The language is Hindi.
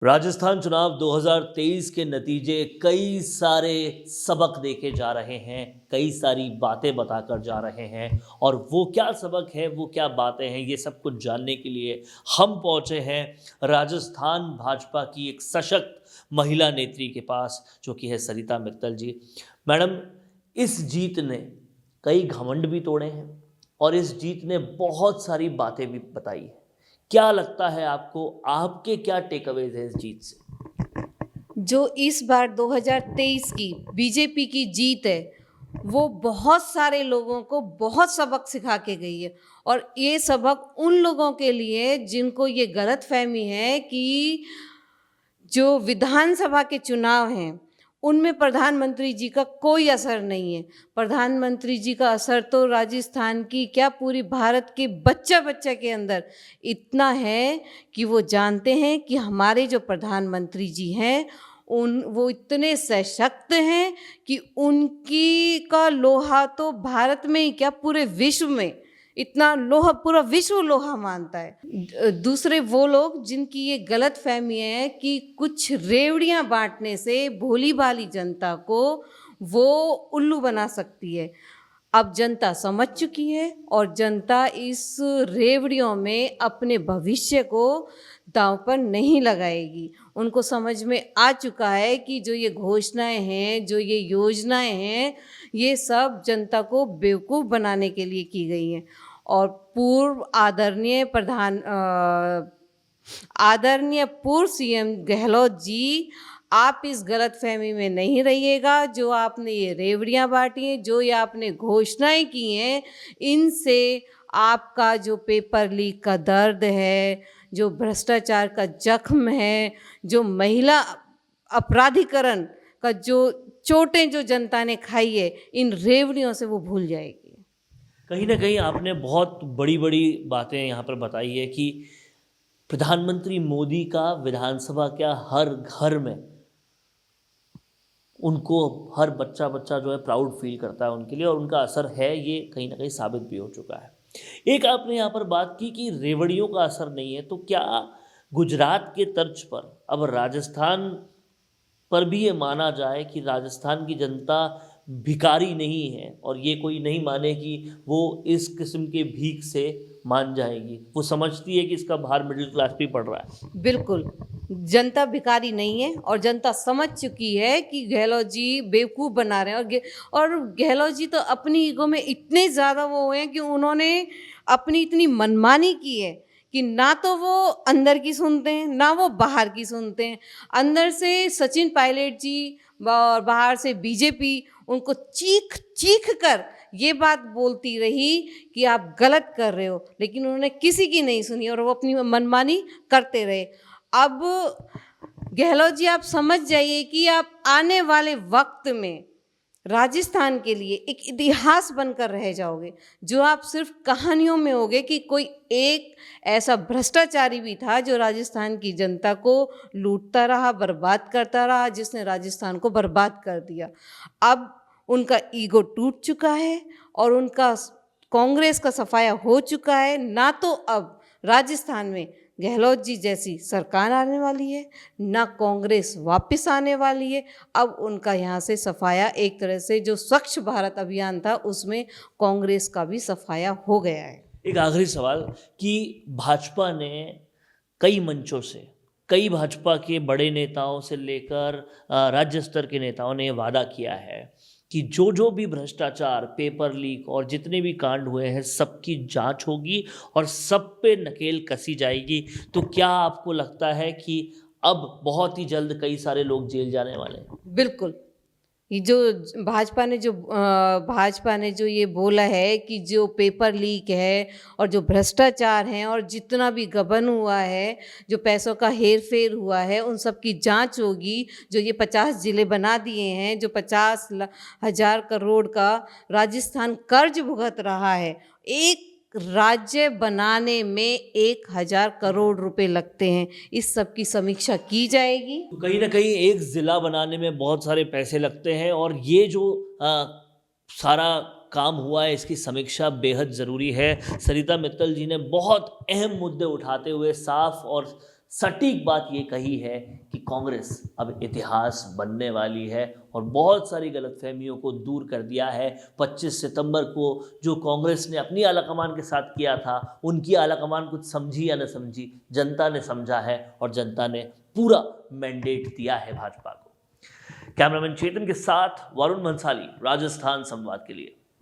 राजस्थान चुनाव 2023 के नतीजे कई सारे सबक देके जा रहे हैं, कई सारी बातें बताकर जा रहे हैं और वो क्या सबक है, वो क्या बातें हैं, ये सब कुछ जानने के लिए हम पहुंचे हैं राजस्थान भाजपा की एक सशक्त महिला नेत्री के पास, जो कि है सरिता मित्तल जी। मैडम, इस जीत ने कई घमंड भी तोड़े हैं और इस जीत ने बहुत सारी बातें भी बताई है। क्या लगता है आपको, आपके क्या टेकअवेज हैं इस जीत से? जो इस बार 2023 की बीजेपी की जीत है, वो बहुत सारे लोगों को बहुत सबक सिखा के गई है। और ये सबक उन लोगों के लिए जिनको ये गलतफहमी है कि जो विधानसभा के चुनाव हैं, उनमें प्रधानमंत्री जी का कोई असर नहीं है। प्रधानमंत्री जी का असर तो राजस्थान की क्या पूरी भारत के बच्चा-बच्चा के अंदर इतना है कि वो जानते हैं कि हमारे जो प्रधानमंत्री जी हैं, वो इतने सशक्त हैं कि उनकी का लोहा तो भारत में ही क्या पूरे विश्व में इतना लोहा, पूरा विश्व लोहा मानता है। दूसरे वो लोग जिनकी ये गलतफहमी है कि कुछ रेवड़ियां बांटने से भोली भाली जनता को वो उल्लू बना सकती है। अब जनता समझ चुकी है और जनता इस रेवड़ियों में अपने भविष्य को दांव पर नहीं लगाएगी। उनको समझ में आ चुका है कि जो ये घोषणाएं हैं, जो ये योजनाएं हैं, ये सब जनता को बेवकूफ़ बनाने के लिए की गई हैं। और आदरणीय पूर्व सीएम गहलोत जी, आप इस गलतफहमी में नहीं रहिएगा। जो आपने ये रेवड़ियां बांटी हैं, जो ये आपने घोषणाएं की हैं, इनसे आपका जो पेपर लीक का दर्द है, जो भ्रष्टाचार का जख्म है, जो महिला अपराधीकरण का जो चोटें जो जनता ने खाई है, इन रेवड़ियों से वो भूल जाएगी। कहीं ना कहीं आपने बहुत बड़ी बड़ी बातें यहाँ पर बताई है कि प्रधानमंत्री मोदी का विधानसभा क्या हर घर में उनको हर बच्चा बच्चा जो है प्राउड फील करता है उनके लिए, और उनका असर है, ये कहीं ना कहीं साबित भी हो चुका है। एक आपने यहाँ पर बात की कि रेवड़ियों का असर नहीं है, तो क्या गुजरात के तर्ज पर अब राजस्थान पर भी ये माना जाए कि राजस्थान की जनता भिखारी नहीं है और ये कोई नहीं माने कि वो इस किस्म के भीख से मान जाएगी, वो समझती है कि इसका भार मिडिल क्लास पे पड़ रहा है? बिल्कुल, जनता भिखारी नहीं है और जनता समझ चुकी है कि गहलोत जी बेवकूफ़ बना रहे हैं। और गहलोत जी तो अपनी ईगो में इतने ज़्यादा वो हुए हैं कि उन्होंने अपनी इतनी मनमानी की है कि ना तो वो अंदर की सुनते हैं, ना वो बाहर की सुनते हैं। अंदर से सचिन पायलट जी और बाहर से बीजेपी उनको चीख कर ये बात बोलती रही कि आप गलत कर रहे हो, लेकिन उन्होंने किसी की नहीं सुनी और वो अपनी मनमानी करते रहे। अब गहलोत जी, आप समझ जाइए कि आप आने वाले वक्त में राजस्थान के लिए एक इतिहास बनकर रह जाओगे। जो आप सिर्फ कहानियों में होगे कि कोई एक ऐसा भ्रष्टाचारी भी था जो राजस्थान की जनता को लूटता रहा, बर्बाद करता रहा, जिसने राजस्थान को बर्बाद कर दिया। अब उनका ईगो टूट चुका है और उनका कांग्रेस का सफाया हो चुका है। ना तो अब राजस्थान में गहलोत जी जैसी सरकार आने वाली है, ना कांग्रेस वापस आने वाली है। अब उनका यहाँ से सफाया, एक तरह से जो स्वच्छ भारत अभियान था उसमें कांग्रेस का भी सफाया हो गया है। एक आखिरी सवाल कि भाजपा ने कई मंचों से, कई भाजपा के बड़े नेताओं से लेकर राज्य स्तर के नेताओं ने वादा किया है कि जो जो भी भ्रष्टाचार, पेपर लीक और जितने भी कांड हुए हैं, सबकी जांच होगी और सब पे नकेल कसी जाएगी। तो क्या आपको लगता है कि अब बहुत ही जल्द कई सारे लोग जेल जाने वाले हैं? बिल्कुल। ये जो भाजपा ने जो ये बोला है कि जो पेपर लीक है और जो भ्रष्टाचार हैं और जितना भी गबन हुआ है, जो पैसों का हेर-फेर हुआ है, उन सब की जांच होगी। जो ये 50 ज़िले बना दिए हैं, जो 50,000 करोड़ का राजस्थान कर्ज भुगत रहा है। एक राज्य बनाने में 1,000 करोड़ रुपए लगते हैं। इस सब की समीक्षा की जाएगी। तो कहीं ना कहीं एक ज़िला बनाने में बहुत सारे पैसे लगते हैं और ये जो सारा काम हुआ है, इसकी समीक्षा बेहद ज़रूरी है। सरिता मित्तल जी ने बहुत अहम मुद्दे उठाते हुए साफ और सटीक बात ये कही है कि कांग्रेस अब इतिहास बनने वाली है और बहुत सारी गलतफहमियों को दूर कर दिया है। 25 सितंबर को जो कांग्रेस ने अपनी आलाकमान के साथ किया था, उनकी आलाकमान कुछ समझी या न समझी, जनता ने समझा है और जनता ने पूरा मैंडेट दिया है भाजपा को। कैमरामैन चेतन के साथ वरुण भंसाली, राजस्थान संवाद के लिए।